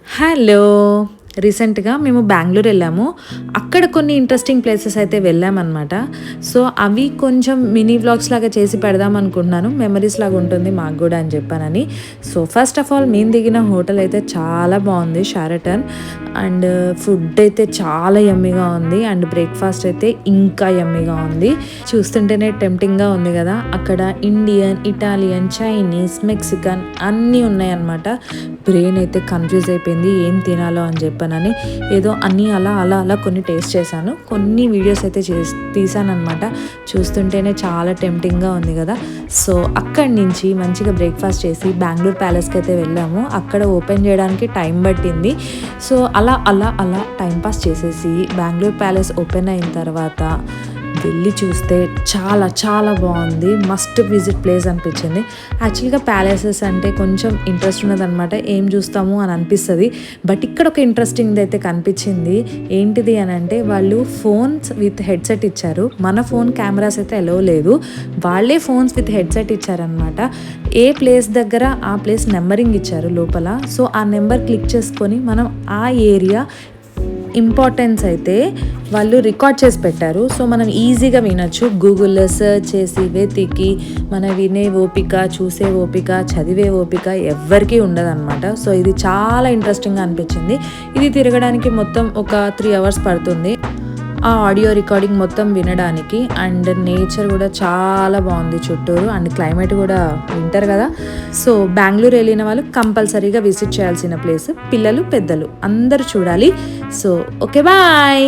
Hello! రీసెంట్‌గా మేము బెంగుళూరు వెళ్ళాము. అక్కడ కొన్ని ఇంట్రెస్టింగ్ ప్లేసెస్ అయితే వెళ్ళామనమాట. సో, అవి కొంచెం మినీ వ్లాగ్స్ లాగా చేసి పెడదాం అనుకుంటున్నాను. మెమరీస్ లాగా ఉంటుంది మాకు గూడా అని చెప్పానని. సో, ఫస్ట్ ఆఫ్ ఆల్ మేము దిగిన హోటల్ అయితే చాలా బావుంది 'షెరటన్'. అండ్ ఫుడ్ అయితే చాలా యమ్మీగా ఉంది. అండ్ బ్రేక్‌ఫాస్ట్ అయితే ఇంకా యమ్మీగా ఉంది. చూస్తుంటేనే టెంప్టింగ్‌గా ఉంది గదా! అక్కడ ఇండియన్, ఇటాలియన్, చైనీస్, మెక్సికన్ అన్నీ ఉన్నాయన్నమాట. బ్రెయిన్ అయితే కన్‌ఫ్యూజ్ అయిపోయింది. ఏం తినాలో అని చెప్పానని. ఏదో అన్నీ అలా కొన్ని టేస్ట్ చేశాను. కొన్ని వీడియోస్ అయితే తీశాననమాట. చూస్తుంటేనే చాలా టెంప్టింగ్‌గా ఉంది గదా! సో, అక్కడి నుంచి మంచిగా బ్రేక్‌ఫాస్ట్ చేసి బెంగుళూరు ప్యాలెస్‌కి అయితే వెళ్ళాము. అక్కడ ఓపెన్ చేయడానికి టైం పట్టింది. సో, అలా టైం పాస్ చేసేసి బెంగుళూరు ప్యాలెస్ ఓపెన్ అయిన తర్వాత వెళ్ళి చూస్తే చాలా బాగుంది. మస్ట్ విజిట్ ప్లేస్ అనిపించింది. యాక్చువల్గా ప్యాలెసెస్ అంటే కొంచెం ఇంట్రెస్ట్ ఉన్నదనమాట. ఏం చూస్తాము అని అనిపిస్తుంది. బట్ ఇక్కడ ఒక ఇంట్రెస్టింగ్ అయితే కనిపించింది. ఏంటిది అని అంటే వాళ్ళు ఫోన్స్ విత్ హెడ్సెట్ ఇచ్చారు. మన ఫోన్ కెమెరాస్ అయితే ఎలో లేదు. వాళ్ళే ఫోన్స్ విత్ హెడ్సెట్ ఇచ్చారనమాట. ఏ ప్లేస్ దగ్గర ఆ ప్లేస్ నెంబరింగ్ ఇచ్చారు లోపల. సో ఆ నెంబర్ క్లిక్ చేసుకొని మనం ఆ ఏరియా ఇంపార్టెన్స్ అయితే వాళ్ళు రికార్డ్ చేసి పెట్టారు. సో మనం ఈజీగా వినొచ్చు. గూగుల్లో సెర్చ్ చేసి వెతికి మన వినే ఓపిక, చూసే ఓపిక, చదివే ఓపిక ఎవ్వరికీ ఉండదన్నమాట. సో ఇది చాలా ఇంట్రెస్టింగ్గా అనిపించింది. ఇది తిరగడానికి మొత్తం ఒక 3 hours పడుతుంది ఆ ఆడియో రికార్డింగ్ మొత్తం వినడానికి. అండ్ నేచర్ కూడా చాలా బాగుంది చుట్టూరు. అండ్ క్లైమేట్ కూడా వింటర్ కదా. సో బెంగుళూరు వెళ్ళిన వాళ్ళు కంపల్సరీగా విజిట్ చేయాల్సిన ప్లేస్. పిల్లలు పెద్దలు అందరూ చూడాలి. So okay bye.